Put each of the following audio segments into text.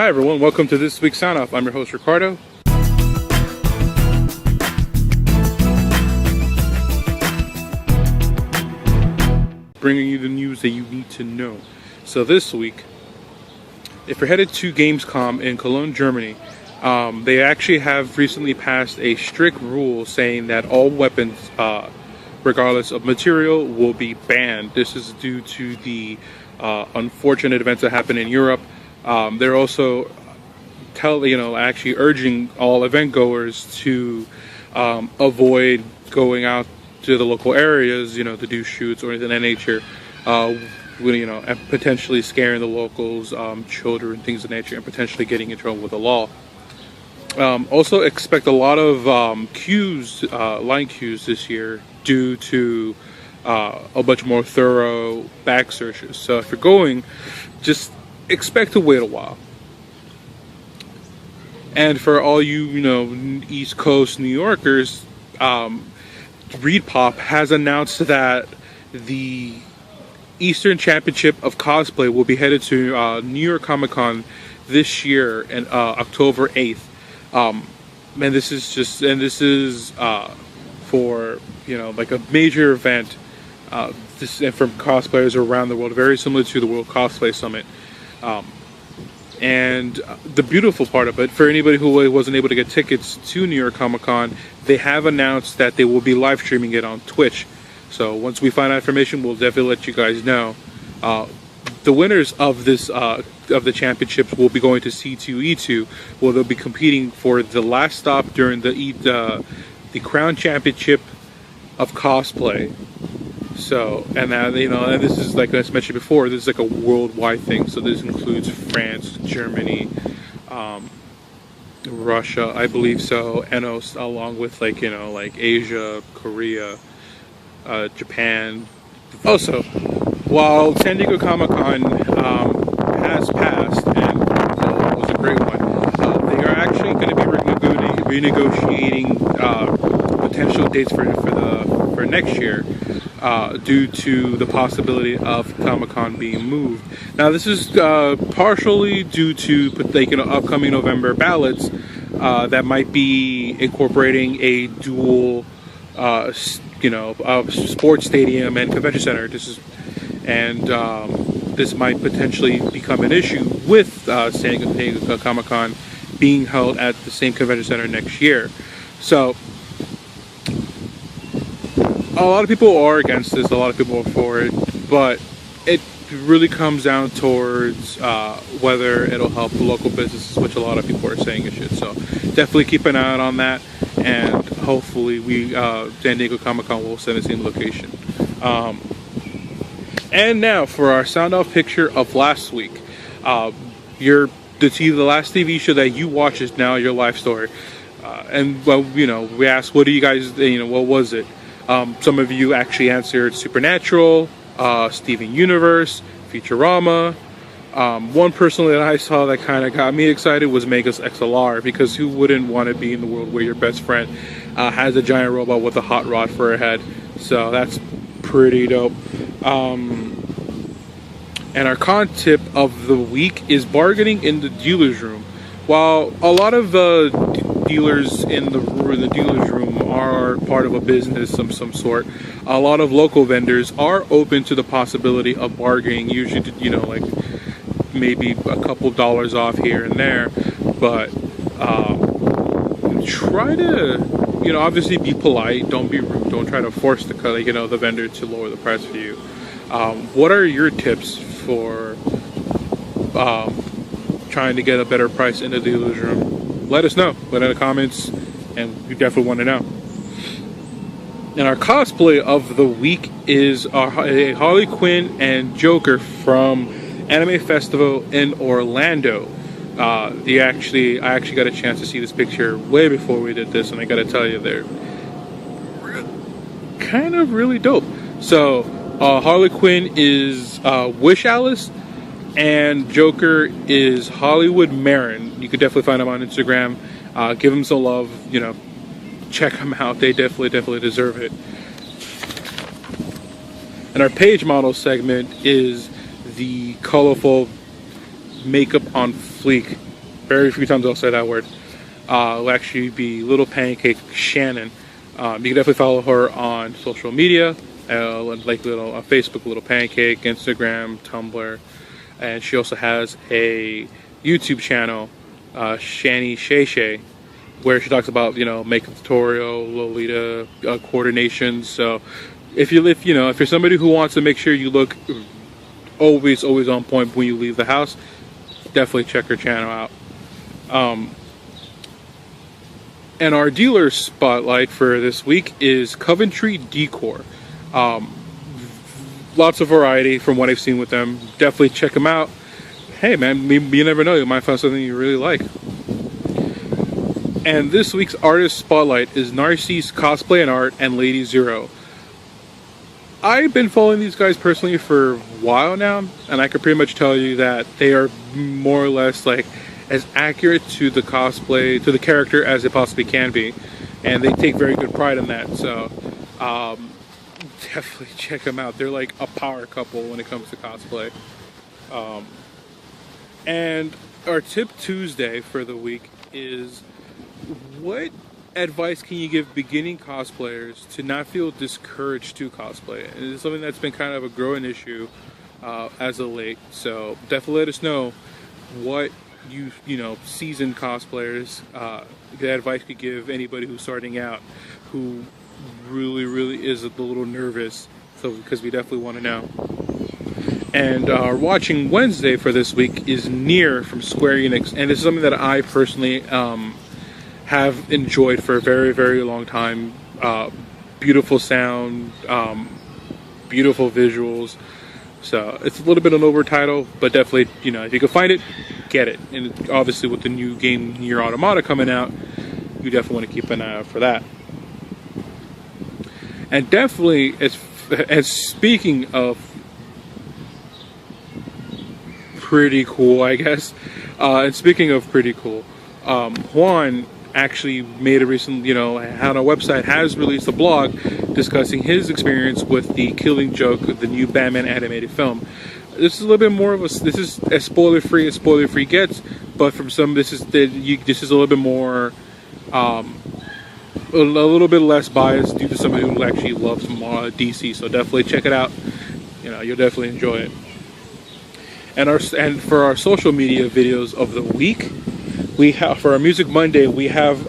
Hi everyone, welcome to this week's Sound Off. I'm your host Ricardo. Bringing you the news that you need to know. So this week, if you're headed to Gamescom in Cologne, Germany, they actually have recently passed a strict rule saying that all weapons, regardless of material, will be banned. This is due to the unfortunate events that happened in Europe. They're also actually urging all event goers to avoid going out to the local areas, to do shoots or anything of that nature, and potentially scaring the locals, children, things of nature, and potentially getting in trouble with the law. Also expect a lot of line queues this year due to a bunch more thorough back searches. So if you're going, just expect to wait a while. And for all you, East Coast New Yorkers, ReedPop has announced that the Eastern Championship of Cosplay will be headed to New York ComicCon this year and October 8th. And this is for like a major event. This and from cosplayers around the world, very similar to the World Cosplay Summit. And the beautiful part of it, for anybody who wasn't able to get tickets to New York Comic Con, they have announced that they will be live streaming it on Twitch. So once we find out information, we'll definitely let you guys know. The winners of this of the championships will be going to C2E2, where they'll be competing for the last stop during the Crown Championship of Cosplay. So, and this is, like I mentioned before, this is like a worldwide thing. So this includes France, Germany, Russia, I believe so, and also, along with like Asia, Korea, Japan. Also, while San Diego ComicCon has passed and was a great one, they are actually going to be renegotiating potential dates for next year. Due to the possibility of Comic-Con being moved. Now, this is partially due to upcoming November ballots that might be incorporating a dual, sports stadium and convention center. This might potentially become an issue with San Diego Comic-Con being held at the same convention center next year. So, a lot of people are against this, a lot of people are for it, but it really comes down towards whether it'll help local businesses, which a lot of people are saying it should. So definitely keep an eye out on that, and hopefully San Diego Comic-Con will send the same location. And now for our sound off picture of last week. The last TV show that you watched is now your life story. We asked, what do you guys, what was it? Some of you actually answered Supernatural, Steven Universe, Futurama. One personally that I saw that kind of got me excited was Megas XLR, because who wouldn't want to be in the world where your best friend has a giant robot with a hot rod for a head? So that's pretty dope. And our con tip of the week is bargaining in the dealer's room. While a lot of dealers in the dealer's room are part of a business of some sort, a lot of local vendors are open to the possibility of bargaining, usually like maybe a couple dollars off here and there, but try to obviously be polite, don't be rude, don't try to force the vendor to lower the price for you. What are your tips for trying to get a better price in the dealer's room? Let us know, put in the comments, and we definitely want to know. And our cosplay of the week is Harley Quinn and Joker from Anime Festival in Orlando. I actually got a chance to see this picture way before we did this, and I gotta tell you, they're kind of really dope. So Harley Quinn is Wish Alice, and Joker is Hollywood Marin. You could definitely find them on Instagram. Give them some love, check them out. They definitely deserve it. And our page model segment is the colorful makeup on fleek very few times I'll say that word. Will actually be Little Pancake Shannon. You can definitely follow her on social media, like Facebook, Little Pancake, Instagram, Tumblr, and she also has a YouTube channel, Shani Shay Shay, where she talks about makeup tutorial, Lolita coordination. So if you're somebody who wants to make sure you look always on point when you leave the house, definitely check her channel out. And our dealer spotlight for this week is Coventry Decor. Lots of variety from what I've seen with them. Definitely check them out. Hey man, you never know, you might find something you really like. And this week's artist spotlight is Narcisse Cosplay and Art and Lady Zero. I've been following these guys personally for a while now, and I can pretty much tell you that they are more or less like as accurate to the cosplay, to the character, as it possibly can be, and they take very good pride in that. So definitely check them out. They're like a power couple when it comes to cosplay. And our tip Tuesday for the week is, what advice can you give beginning cosplayers to not feel discouraged to cosplay? And it's something that's been kind of a growing issue as of late. So definitely let us know what seasoned cosplayers, the advice could give anybody who's starting out, who really is a little nervous. So because we definitely want to know. And our watching Wednesday for this week is Nier from Square Enix, and this is something that I personally have enjoyed for a very long time. Beautiful sound, beautiful visuals. So it's a little bit of an over title, but definitely, if you can find it, get it. And obviously with the new game Nier Automata coming out, you definitely want to keep an eye out for that. And definitely, as speaking of pretty cool, I guess, and speaking of pretty cool, Juan actually made a recent, on a website, has released a blog discussing his experience with the Killing Joke, the new Batman animated film. This is a little bit more of this is as spoiler free gets, but from some, this is a little bit more, a little bit less biased due to somebody who actually loves DC. So definitely check it out. You'll definitely enjoy it. And for our social media videos of the week, we have, for our Music Monday, we have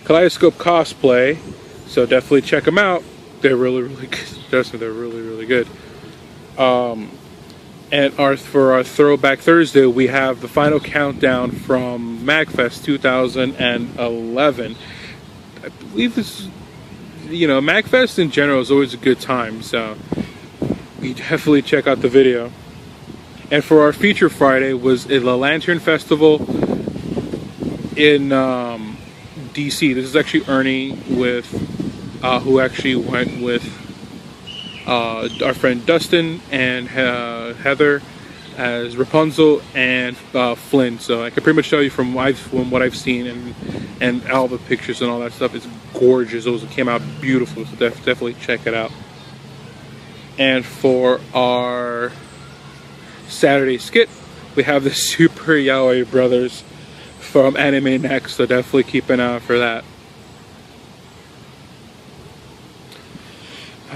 Kaleidoscope Cosplay, so definitely check them out. They're really good. Trust me, they're really good. And for our Throwback Thursday, we have the final countdown from MagFest 2011. I believe this, MagFest in general is always a good time, so you definitely check out the video. And for our feature Friday was the Lanterne Festival in DC. This is actually Ernie with who actually went with our friend Dustin and Heather as Rapunzel and Flynn. So I can pretty much tell you from what I've seen and all the pictures and all that stuff, it's gorgeous. Those came out beautiful, so definitely check it out. And for our Saturday skit, we have the Super Yaoi Brothers from Anime Next, so definitely keep an eye out for that.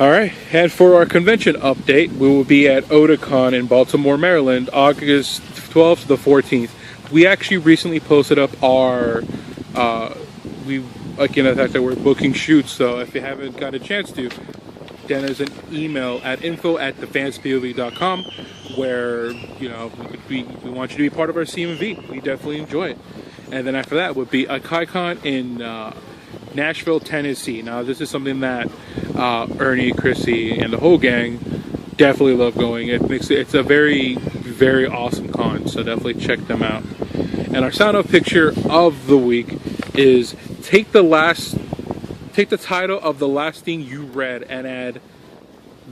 Alright, and for our convention update, we will be at Otakon in Baltimore, Maryland, August 12th to the 14th. We actually recently posted up our, the fact that we're booking shoots, so if you haven't got a chance to, then there's an email at info@thefanspov.com where, we want you to be part of our CMV. We definitely enjoy it. And then after that would be a KaiCon in Nashville, Tennessee. Now this is something that Ernie, Chrissy, and the whole gang definitely love going. It's a very awesome con, so definitely check them out. And our sound off picture of the week is take the title of the last thing you read and add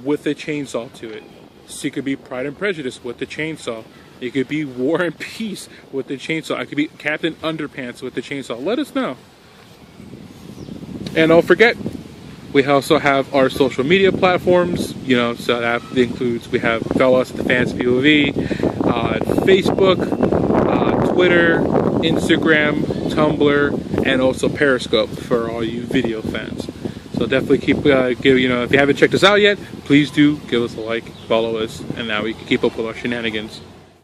"with a chainsaw" to it. So it could be Pride and Prejudice with the chainsaw. It could be War and Peace with the chainsaw. It could be Captain Underpants with the chainsaw. Let us know. And don't forget, we also have our social media platforms, so that includes, we have follow us at the Fans POV, Facebook, Twitter, Instagram, Tumblr, and also Periscope for all you video fans. So definitely keep, if you haven't checked us out yet, please do give us a like, follow us, and now we can keep up with our shenanigans.